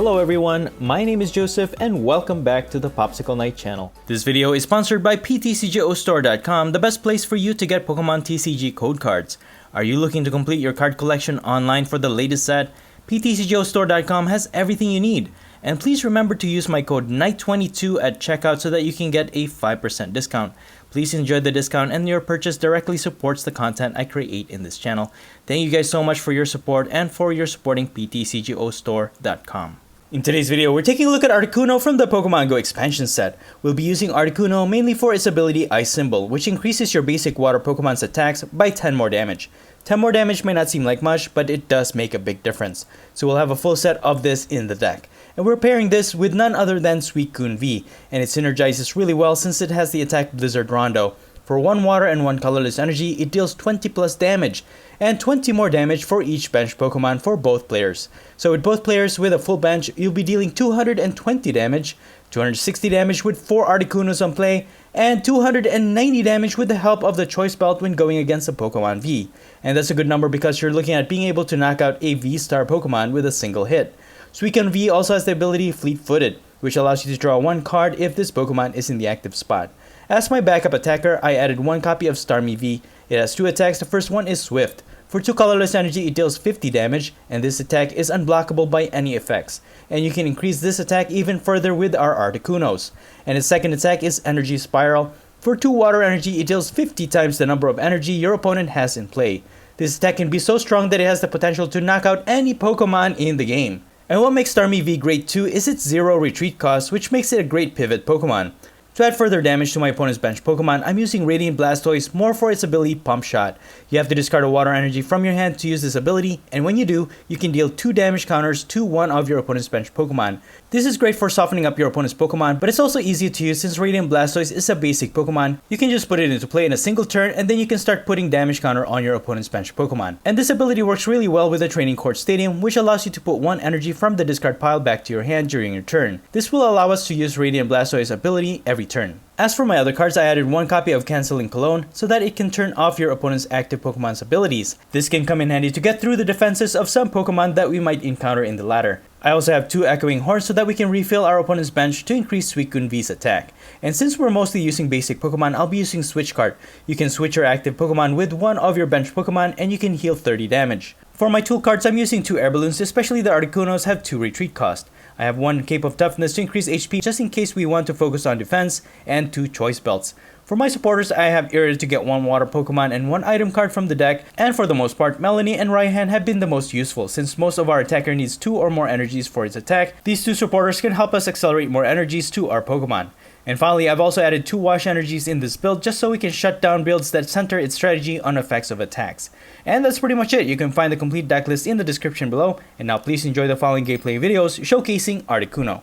Hello everyone, my name is Joseph and welcome back to the Popsicle Night channel. This video is sponsored by PTCGO the best place for you to get Pokemon TCG code cards. Are you looking to complete your card collection online for the latest set? PTCGO has everything you need. And please remember to use my code NIGHT22 at checkout so that you can get a 5% discount. Please enjoy the discount and your purchase directly supports the content I create in this channel. Thank you guys so much for your support and for your supporting PTCGO. In today's video, we're taking a look at Articuno from the Pokemon Go expansion set. We'll be using Articuno mainly for its ability Ice Symbol, which increases your basic water Pokemon's attacks by 10 more damage. 10 more damage may not seem like much, but it does make a big difference. So we'll have a full set of this in the deck. And we're pairing this with none other than SUICUNE V, and it synergizes really well since it has the attack Blizzard Rondo. For 1 water and 1 colorless energy, it deals 20 plus damage, and 20 more damage for each bench Pokemon for both players. So with both players with a full bench, you'll be dealing 220 damage, 260 damage with 4 Articunos on play, and 290 damage with the help of the Choice Belt when going against a Pokemon V. And that's a good number because you're looking at being able to knock out a VSTAR Pokemon with a single hit. SUICUNE V also has the ability Fleet-Footed, which allows you to draw 1 card if this Pokemon is in the active spot. As my backup attacker, I added 1 copy of Starmie V. It has 2 attacks. The first one is Swift. For 2 colorless energy, it deals 50 damage, and this attack is unblockable by any effects. And you can increase this attack even further with our Articunos. And its second attack is Energy Spiral. For 2 water energy, it deals 50 times the number of energy your opponent has in play. This attack can be so strong that it has the potential to knock out any Pokemon in the game. And what makes Starmie V great too is its 0 retreat cost, which makes it a great pivot Pokemon. To add further damage to my opponent's bench Pokemon, I'm using Radiant Blastoise more for its ability Pump Shot. You have to discard a water energy from your hand to use this ability, and when you do, you can deal 2 damage counters to one of your opponent's bench Pokemon. This is great for softening up your opponent's Pokemon, but it's also easy to use since Radiant Blastoise is a basic Pokemon. You can just put it into play in a single turn, and then you can start putting damage counter on your opponent's bench Pokemon. And this ability works really well with the Training Court Stadium, which allows you to put 1 energy from the discard pile back to your hand during your turn. This will allow us to use Radiant Blastoise ability every turn. As for my other cards, I added 1 copy of Canceling Cologne so that it can turn off your opponent's active Pokemon's abilities. This can come in handy to get through the defenses of some Pokemon that we might encounter in the ladder. I also have 2 Echoing Horns so that we can refill our opponent's bench to increase SUICUNE V's attack. And since we're mostly using basic Pokemon, I'll be using Switch Card. You can switch your active Pokemon with 1 of your bench Pokemon and you can heal 30 damage. For my tool cards, I'm using 2 Air Balloons, especially the Articunos have 2 retreat cost. I have 1 Cape of Toughness to increase HP just in case we want to focus on defense, and 2 Choice Belts. For my supporters, I have Irida to get 1 water Pokemon and 1 item card from the deck, and for the most part, Melanie and Raihan have been the most useful since most of our attacker needs 2 or more energies for its attack. These 2 supporters can help us accelerate more energies to our Pokemon. And finally, I've also added 2 wash energies in this build just so we can shut down builds that center its strategy on effects of attacks. And that's pretty much it. You can find the complete deck list in the description below. And now please enjoy the following gameplay videos showcasing Articuno.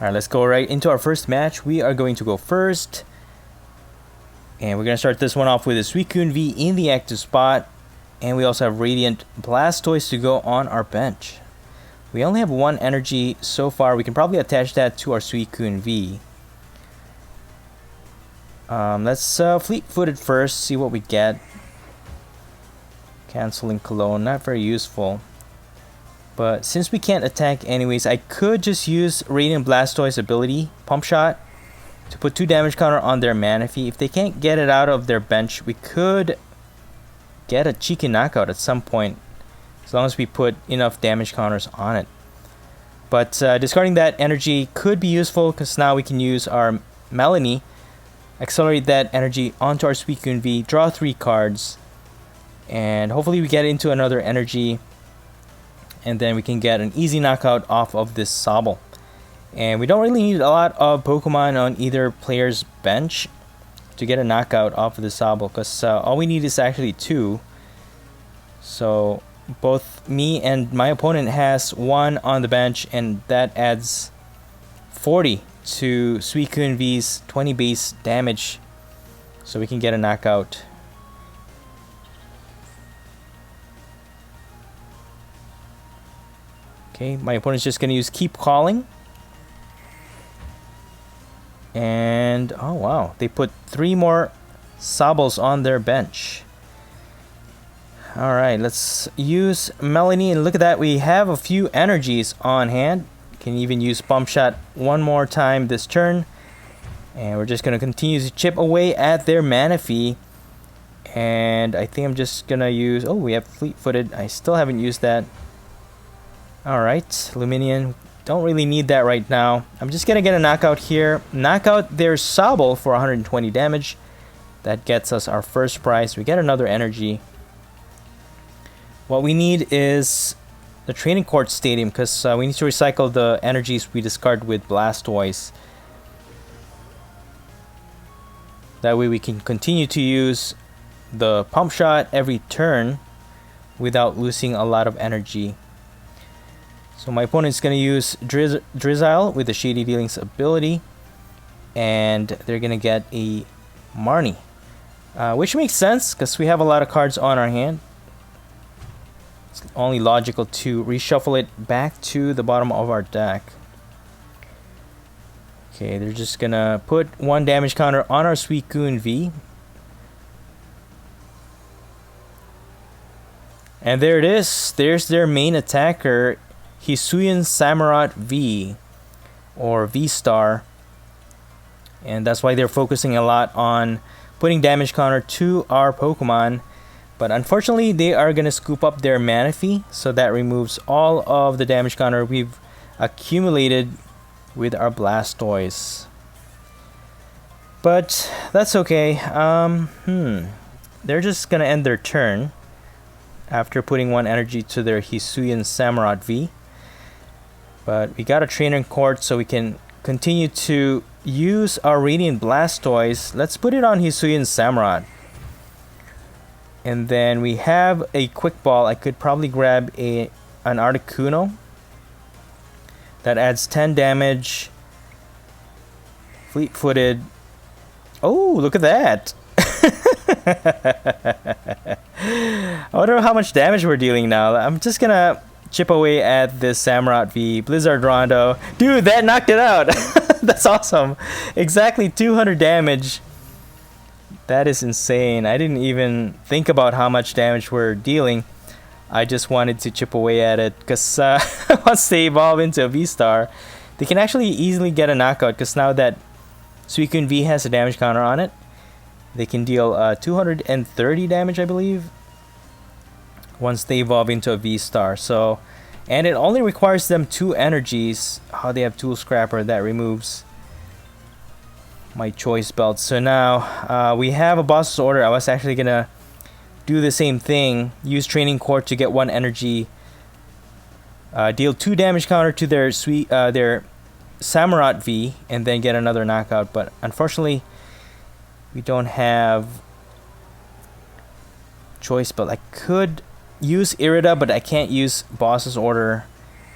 Alright, let's go right into our first match. We are going to go first. And we're going to start this one off with a SUICUNE V in the active spot. And we also have Radiant Blastoise to go on our bench. We only have 1 energy so far. We can probably attach that to our SUICUNE V. Let's Fleet-Footed first, see what we get. Canceling Cologne, not very useful. But since we can't attack anyways, I could just use Radiant Blastoise ability, Pump Shot, to put 2 damage counter on their Manaphy. If they can't get it out of their bench, we could get a cheeky knockout at some point, as long as we put enough damage counters on it. But discarding that energy could be useful, because now we can use our Melanie, accelerate that energy onto our SUICUNE V, draw 3 cards, and hopefully we get into another energy, and then we can get an easy knockout off of this Sobble. And we don't really need a lot of Pokemon on either player's bench to get a knockout off of the Sobble, because all we need is actually 2. So both me and my opponent has 1 on the bench, and that adds 40 to SUICUNE V's 20 base damage, so we can get a knockout. Okay, my opponent's just going to use Keep Calling. And, oh wow, they put 3 more Sobbles on their bench. Alright, let's use Melanie, and look at that, we have a few energies on hand. can even use Pump Shot one more time this turn. And we're just going to continue to chip away at their Manaphy. And I think I'm just going to use... Oh, we have Fleet-Footed. I still haven't used that. Alright, Luminion. Don't really need that right now. I'm just going to get a knockout here. Knock out their Sobble for 120 damage. That gets us our first prize. We get another energy. What we need is the Training Court Stadium, because we need to recycle the energies we discard with Blastoise. That way we can continue to use the Pump Shot every turn without losing a lot of energy. So my opponent is going to use Drizzile with the Shady Dealings ability. And they're going to get a Marnie. Which makes sense, because we have a lot of cards on our hand. It's only logical to reshuffle it back to the bottom of our deck. Okay, they're just gonna put one damage counter on our SUICUNE V. And there it is. There's their main attacker, Hisuian Samurott V, or VSTAR. And that's why they're focusing a lot on putting damage counter to our Pokemon. But unfortunately, they are going to scoop up their Manaphy, so that removes all of the damage counter we've accumulated with our Blastoise. But that's okay. They're just going to end their turn after putting one energy to their Hisuian Samurott V. But we got a Trainer Court, so we can continue to use our Radiant Blastoise. Let's put it on Hisuian Samurott. And then we have a Quick Ball. I could probably grab an Articuno. That adds 10 damage. Fleet-Footed. Oh, look at that. I wonder how much damage we're dealing now. I'm just gonna chip away at this Samurott V. Blizzard Rondo. Dude, that knocked it out. That's awesome. Exactly 200 damage. That is insane. I didn't even think about how much damage we're dealing. I just wanted to chip away at it because once they evolve into a VSTAR, they can actually easily get a knockout, because now that SUICUNE V has a damage counter on it, they can deal 230 damage, I believe, once they evolve into a VSTAR. So, and it only requires them 2 energies. How they have Tool Scrapper, that removes my choice belt. So now we have a boss's order. I was actually gonna do the same thing, use Training Court to get 1 energy, deal 2 damage counter to their Samurott V, and then get another knockout. But unfortunately, we don't have choice belt. I could use Irida, but I can't use boss's order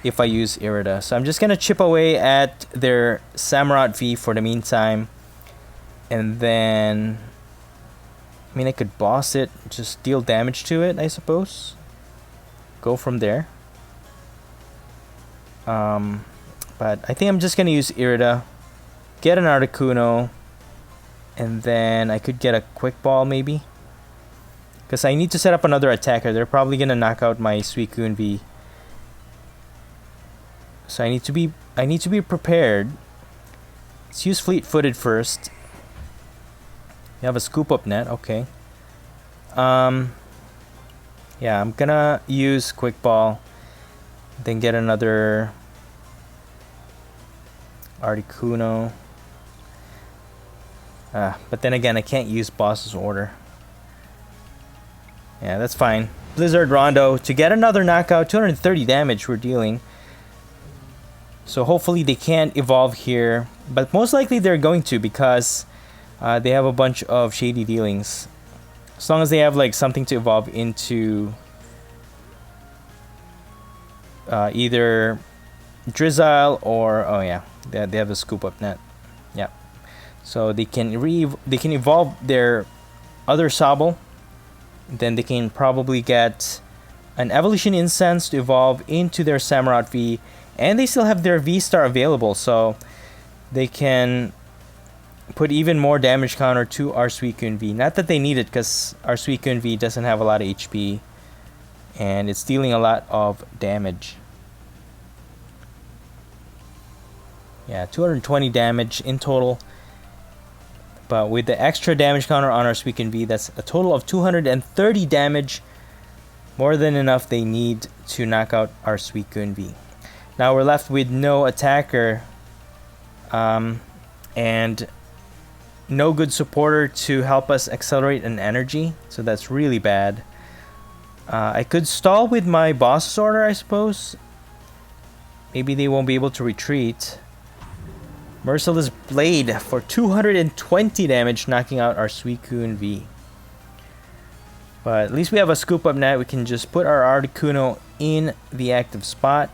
if I use Irida. So I'm just gonna chip away at their Samurott V for the meantime. And then, I mean, I could boss it, just deal damage to it, I suppose. Go from there. But I think I'm just going to use Irida, get an Articuno, and then I could get a Quick Ball maybe. Because I need to set up another attacker. They're probably going to knock out my SUICUNE V. So I need to be prepared. Let's use Fleet-Footed first. You have a Scoop Up Net, okay. Yeah, I'm gonna use Quick Ball, then get another Articuno. But then again, I can't use boss's order. Yeah, that's fine. Blizzard Rondo to get another knockout. 230 damage we're dealing. So hopefully they can't evolve here, but most likely they're going to, because they have a bunch of Shady Dealings. As long as they have like something to evolve into, either Drizzile or, oh yeah, they have a Scoop Up Net. Yeah, so they can evolve their other Sobble. Then they can probably get an Evolution Incense to evolve into their Samurott V, and they still have their VSTAR available, so they can put even more damage counter to our SUICUNE V. Not that they need it, because our SUICUNE V doesn't have a lot of HP, and it's dealing a lot of damage. Yeah, 220 damage in total. But with the extra damage counter on our SUICUNE V, that's a total of 230 damage. More than enough they need to knock out our SUICUNE V. Now we're left with no attacker. And no good supporter to help us accelerate an energy. So that's really bad. I could stall with my boss's order, I suppose. Maybe they won't be able to retreat. Merciless Blade for 220 damage, knocking out our SUICUNE V. But at least we have a scoop up net. We can just put our Articuno in the active spot.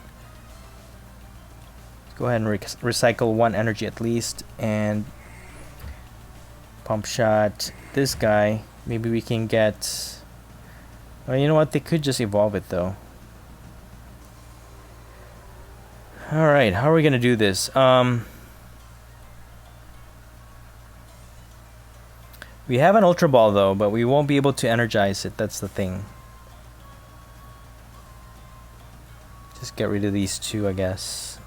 Go ahead and recycle one energy at least. And pump shot this guy. Maybe we can get... Well, you know what? They could just evolve it though. Alright, how are we going to do this? We have an Ultra Ball though, but we won't be able to energize it. That's the thing. Just get rid of these two, I guess.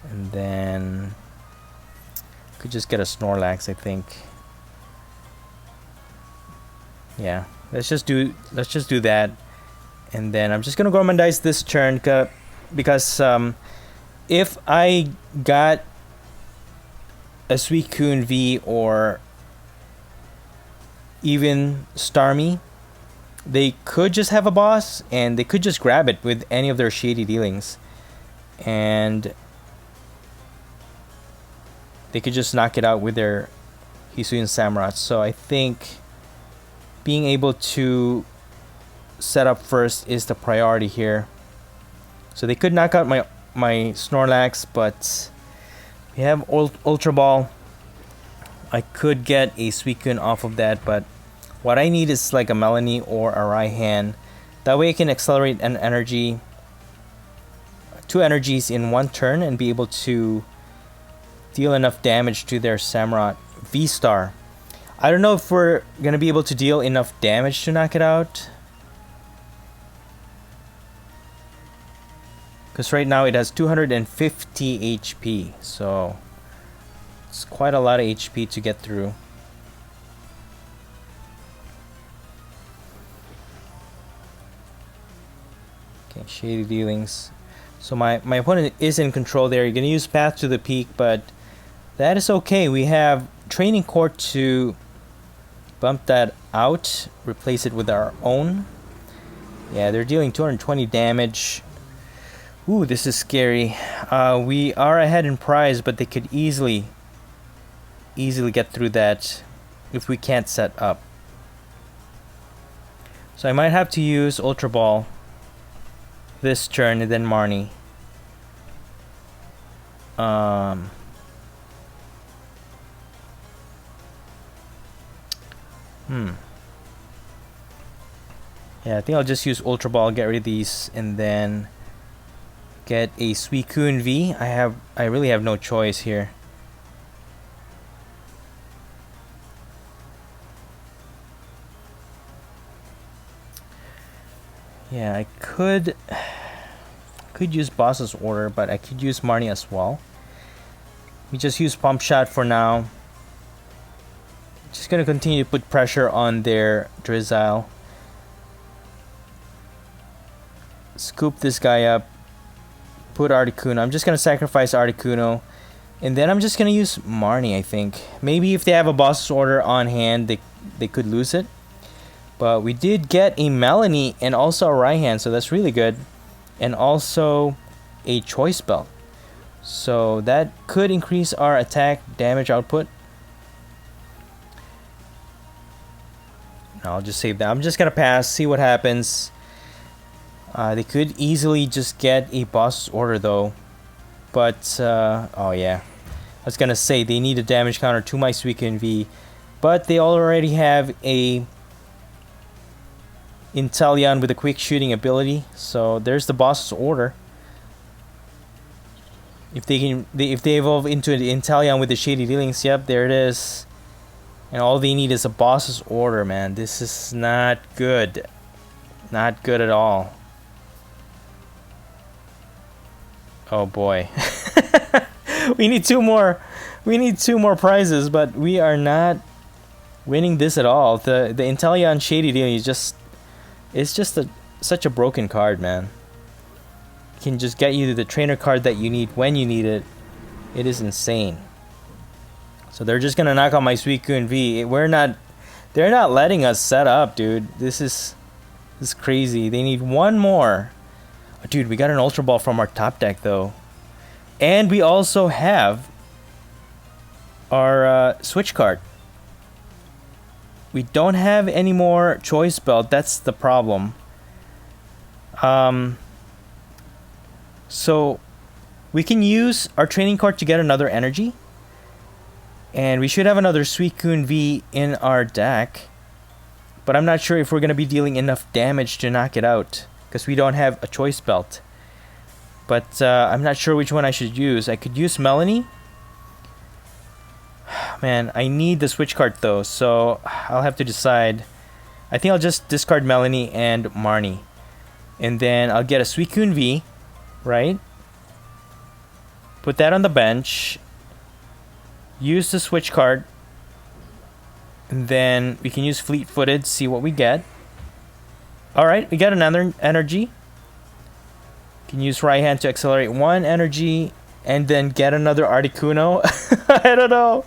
And then could just get a Snorlax, I think. Yeah, let's just do that. And then I'm just gonna Gormandize this turn because if I got a SUICUNE V or even Starmie, they could just have a boss and they could just grab it with any of their shady dealings, and they could just knock it out with their Hisuian Samurott. So I think being able to set up first is the priority here. So they could knock out my Snorlax, but we have Ultra Ball. I could get a SUICUNE off of that, but what I need is like a Melanie or a Raihan. That way I can accelerate an energy, 2 energies in one turn, and be able to deal enough damage to their Samurott VSTAR. I don't know if we're going to be able to deal enough damage to knock it out, because right now it has 250 HP, so it's quite a lot of HP to get through. Okay, shady dealings. So my opponent is in control there. You're going to use Path to the Peak, but that is okay. We have Training Court to bump that out, replace it with our own. Yeah, they're dealing 220 damage. Ooh, this is scary. We are ahead in prize, but they could easily get through that if we can't set up. So I might have to use Ultra Ball this turn and then Marnie. Yeah, I think I'll just use Ultra Ball, get rid of these, and then get a SUICUNE V. I really have no choice here. Yeah, I could use Boss's Order, but I could use Marnie as well. We just use Pump Shot for now. Just gonna continue to put pressure on their Drizzile. Scoop this guy up. Put Articuno. I'm just gonna sacrifice Articuno, and then I'm just gonna use Marnie, I think. Maybe if they have a Boss's Order on hand, they could lose it. But we did get a Melanie and also a Raihan, so that's really good. And also a Choice Belt. So that could increase our attack damage output. I'll just save that. I'm just gonna pass, see what happens. They could easily just get a Boss's Order though. But, oh yeah. I was gonna say they need a damage counter to my SUICUNE V. But they already have a Inteleon with a quick shooting ability, so there's the Boss's Order. If they evolve into an Inteleon with the shady dealings, yep, there it is. And all they need is a Boss's Order, man. This is not good. Not good at all. Oh boy. We need two more. We need two more prizes, but we are not winning this at all. The Inteleon Shady Deal is just, it's just such a broken card, man. It can just get you the trainer card that you need when you need it. It is insane. So they're just gonna knock out my SUICUNE V. They're not letting us set up, dude. This is crazy. They need one more. Oh, dude, we got an Ultra Ball from our top deck though. And we also have our Switch card. We don't have any more Choice Belt. That's the problem. So we can use our training card to get another energy. And we should have another SUICUNE V in our deck. But I'm not sure if we're going to be dealing enough damage to knock it out, because we don't have a Choice Belt. But I'm not sure which one I should use. I could use Melanie. Man, I need the Switch card though, so I'll have to decide. I think I'll just discard Melanie and Marnie. And then I'll get a SUICUNE V, right? Put that on the bench. Use the Switch card. And then we can use Fleet-Footed, see what we get. Alright, we got another energy. Can use right hand to accelerate one energy. And then get another Articuno. I don't know.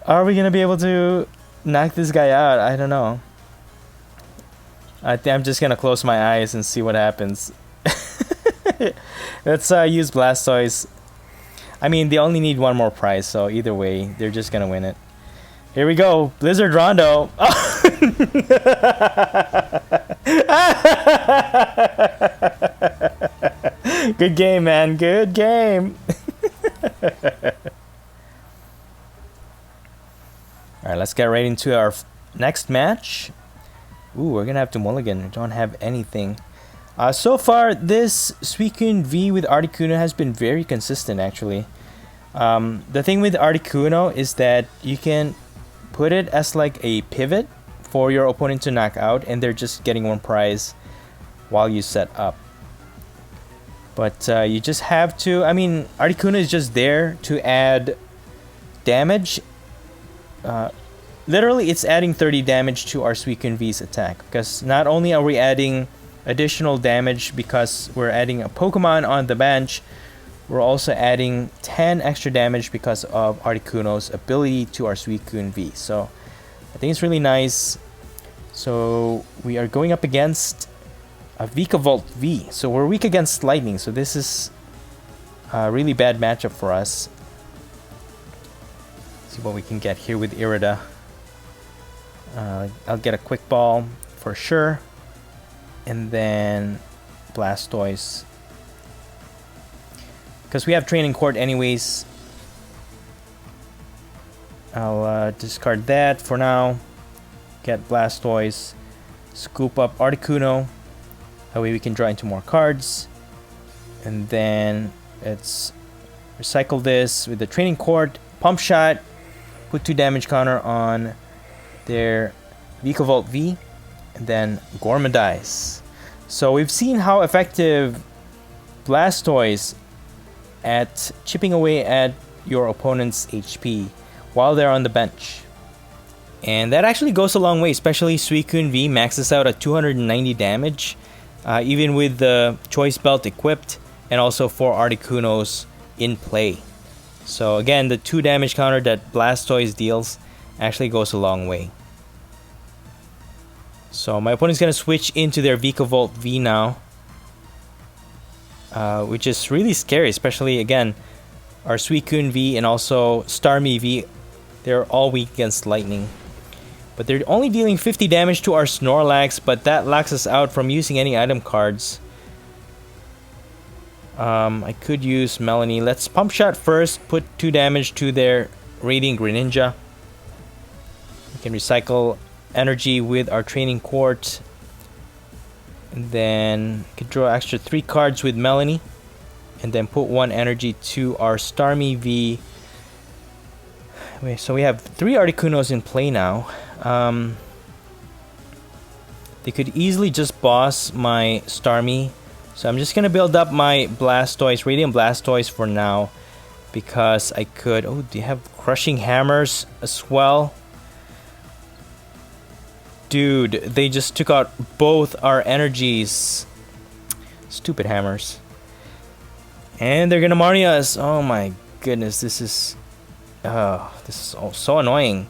Are we going to be able to knock this guy out? I don't know. I think I'm just going to close my eyes and see what happens. Let's use Blastoise. I mean, they only need one more prize, so either way, they're just gonna win it. Here we go, Blizzard Rondo. Oh. Good game, man. Good game. All right, let's get right into our next match. Ooh, we're gonna have to mulligan. We don't have anything. So far, this SUICUNE V with Articuno has been very consistent, actually. The thing with Articuno is that you can put it as like a pivot for your opponent to knock out, and they're just getting one prize while you set up. But you just have to... I mean, Articuno is just there to add damage. Literally, it's adding 30 damage to our SUICUNE V's attack. Because not only are we adding additional damage because we're adding a Pokemon on the bench, we're also adding 10 extra damage because of Articuno's ability to our SUICUNE V. So I think it's really nice. So we are going up against a Vikavolt V. So we're weak against Lightning. So this is a really bad matchup for us. Let's see what we can get here with Irida. I'll get a Quick Ball for sure. And then Blastoise. Because we have Training Court anyways. I'll discard that for now. Get Blastoise. Scoop up Articuno. That way we can draw into more cards. And then let's recycle this with the Training Court. Pump Shot. Put 2 damage counter on their Vikavolt V. And then Gormadize. So we've seen how effective Blastoise at chipping away at your opponent's HP while they're on the bench. And that actually goes a long way, especially SUICUNE V maxes out at 290 damage, even with the Choice Belt equipped, and also 4 Articunos in play. So again, the 2 damage counter that Blastoise deals actually goes a long way. So my opponent's going to switch into their Vikavolt V now. Which is really scary, especially, again, our SUICUNE V and also Starmie V. They're all weak against Lightning. But they're only dealing 50 damage to our Snorlax, but that locks us out from using any item cards. I could use Melanie. Let's Pump Shot first, put 2 damage to their Radiant Greninja. We can recycle energy with our Training Court. And then could draw extra 3 cards with Melanie. And then put 1 energy to our Starmie V. So we have 3 Articunos in play now. They could easily just boss my Starmie. So I'm just going to build up my Blastoise, Radiant Blastoise for now. because I could. Oh, do you have crushing hammers as well? Dude, they just took out both our energies. Stupid hammers. And they're gonna Marnie us. Oh my goodness, this is so annoying.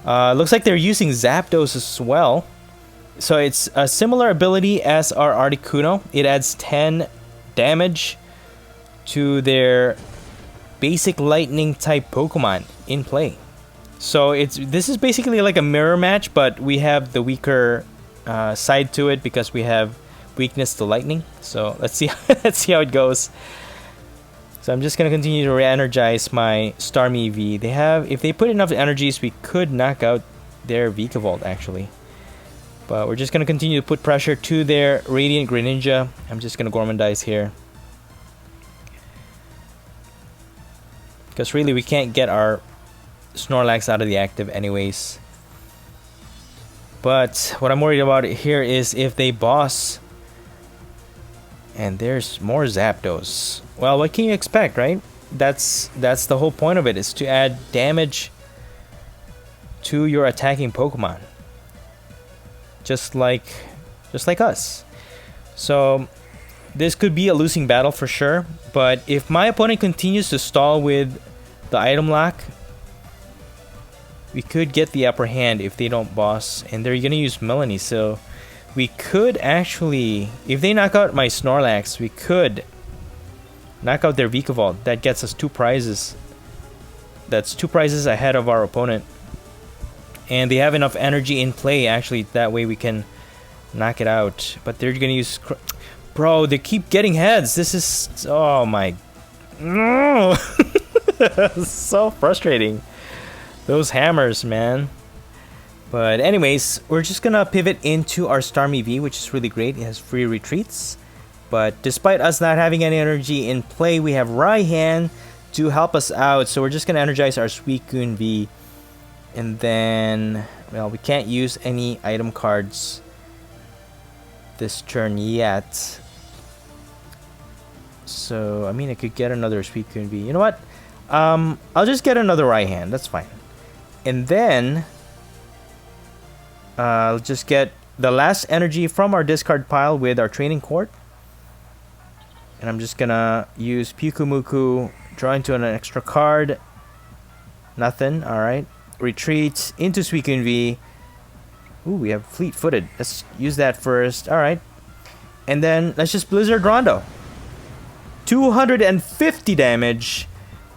Looks like they're using Zapdos as well. So it's a similar ability as our Articuno. It adds 10 damage to their basic lightning type Pokemon in play. So this is basically like a mirror match, but we have the weaker side to it because we have weakness to lightning. So let's see let's see how it goes. So I'm just gonna continue to re-energize my Starmie V. If they put enough energies, we could knock out their Vikavolt actually. But we're just gonna continue to put pressure to their Radiant Greninja. I'm just gonna Gormandize here. Because really we can't get our Snorlax out of the active anyways. But what I'm worried about here is if they boss. And there's more Zapdos. Well, what can you expect, right? That's the whole point of it, is to add damage to your attacking Pokemon. Just like us. So this could be a losing battle for sure. But if my opponent continues to stall with the item lock, we could get the upper hand if they don't boss. And they're gonna use Melanie, so we could actually, if they knock out my Snorlax, we could knock out their Vikavolt. That gets us 2 prizes. That's 2 prizes ahead of our opponent. And they have enough energy in play, actually, that way we can knock it out. But they're gonna use... Bro, they keep getting heads. This is... Oh my... No! So frustrating. Those hammers, man. But anyways, we're just gonna pivot into our Starmie V, which is really great. It has free retreats. But despite us not having any energy in play, we have Raihan to help us out. So we're just gonna energize our SUICUNE V. And then, well, we can't use any item cards this turn yet. So, I mean, I could get another SUICUNE V. You know what? I'll just get another Raihan. That's fine. And then I'll just get the last energy from our discard pile with our training court. And I'm just gonna use Pyukumuku, draw into an extra card. Nothing, alright. Retreat into SUICUNE V. Ooh, we have fleet-footed. Let's use that first. Alright. And then let's just Blizzard Rondo. 250 damage,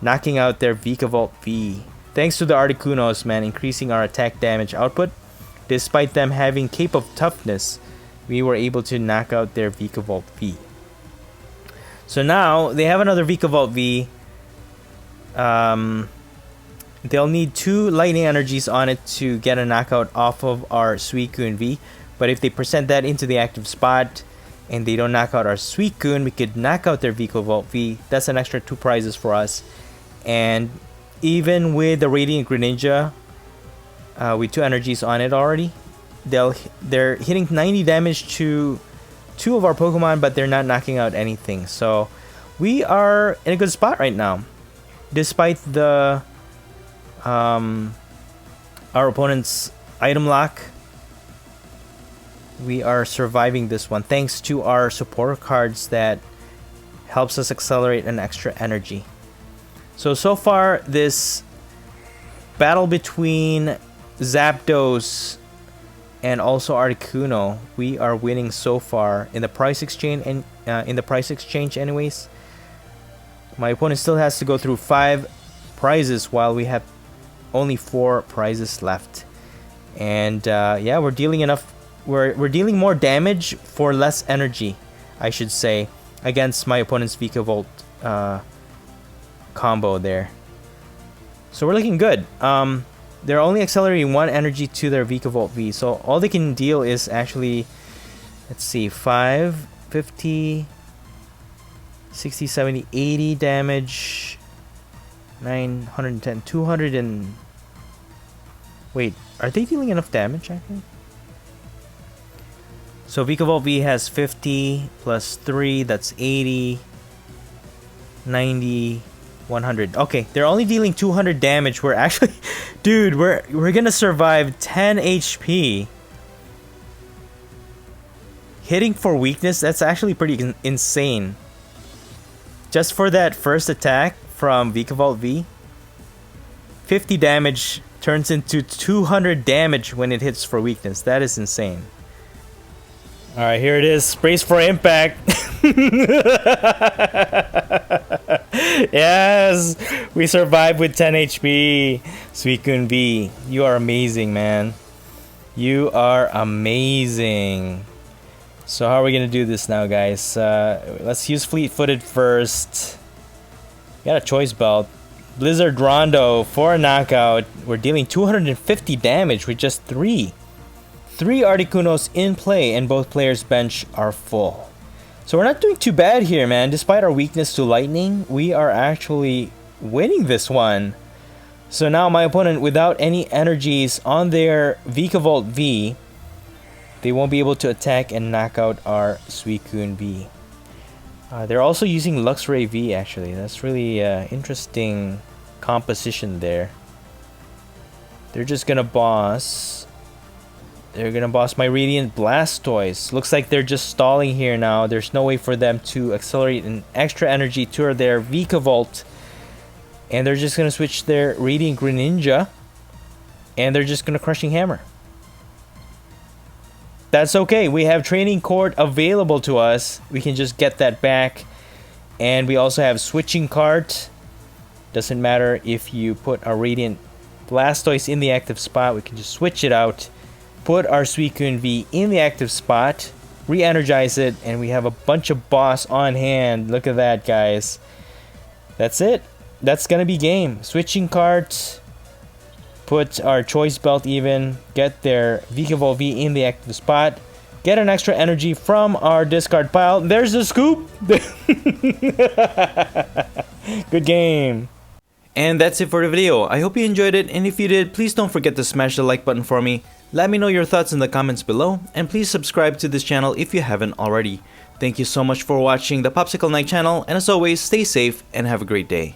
knocking out their Vikavolt V. Thanks to the Articunos, man, increasing our attack damage output. Despite them having Cape of Toughness, we were able to knock out their Vikavolt V. So now, they have another Vikavolt V. They'll need 2 lightning energies on it to get a knockout off of our SUICUNE V. But if they present that into the active spot and they don't knock out our SUICUNE, we could knock out their Vikavolt V. That's an extra 2 prizes for us. And even with the Radiant Greninja, with 2 energies on it already, they're hitting 90 damage to 2 of our Pokemon, but they're not knocking out anything. So we are in a good spot right now, despite the our opponent's item lock. We are surviving this one thanks to our support cards that helps us accelerate an extra energy. So far this battle between Zapdos and also Articuno, we are winning so far in the price exchange, and anyways. My opponent still has to go through 5 prizes while we have only 4 prizes left. And yeah, we're dealing enough. We're dealing more damage for less energy, I should say, against my opponent's Vikavolt combo there. So we're looking good. They're only accelerating 1 energy to their Vikavolt V. So all they can deal is actually, let's see, 5, 50, 60, 70, 80 damage, 910, 200 and... Wait, are they dealing enough damage actually? So Vikavolt V has 50 plus 3, that's 80, 90, 100. Okay, they're only dealing 200 damage. We're actually, dude, we're gonna survive 10 HP. Hitting for weakness, that's actually pretty insane. Just for that first attack from Vikavolt V, 50 damage turns into 200 damage when it hits for weakness. That is insane. Alright, here it is. Brace for impact. Yes! We survived with 10 HP. SUICUNE V. You are amazing, man. You are amazing. So how are we gonna do this now, guys? Let's use Fleet-Footed first. Got a choice belt. Blizzard Rondo for a knockout. We're dealing 250 damage with just 3 Articunos in play, and both players' bench are full. So we're not doing too bad here, man. Despite our weakness to lightning, we are actually winning this one. So now my opponent, without any energies on their Vikavolt V, they won't be able to attack and knock out our SUICUNE V. They're also using Luxray V, actually. That's really interesting composition there. They're just gonna boss. They're gonna boss my Radiant Blastoise. Looks like they're just stalling here now. There's no way for them to accelerate an extra energy to their Vikavolt. And they're just gonna switch their Radiant Greninja. And they're just gonna Crushing Hammer. That's okay. We have Training Court available to us. We can just get that back. And we also have Switching Cart. Doesn't matter if you put a Radiant Blastoise in the active spot. We can just switch it out. Put our SUICUNE V in the active spot. Re-energize it. And we have a bunch of boss on hand. Look at that, guys. That's it. That's gonna be game. Switching Cart. Put our choice belt even, get their Vikavolt V in the active spot, get an extra energy from our discard pile. There's the scoop! Good game. And that's it for the video. I hope you enjoyed it, and if you did, please don't forget to smash the like button for me. Let me know your thoughts in the comments below, and please subscribe to this channel if you haven't already. Thank you so much for watching the Popsicle Night channel, and as always, stay safe and have a great day.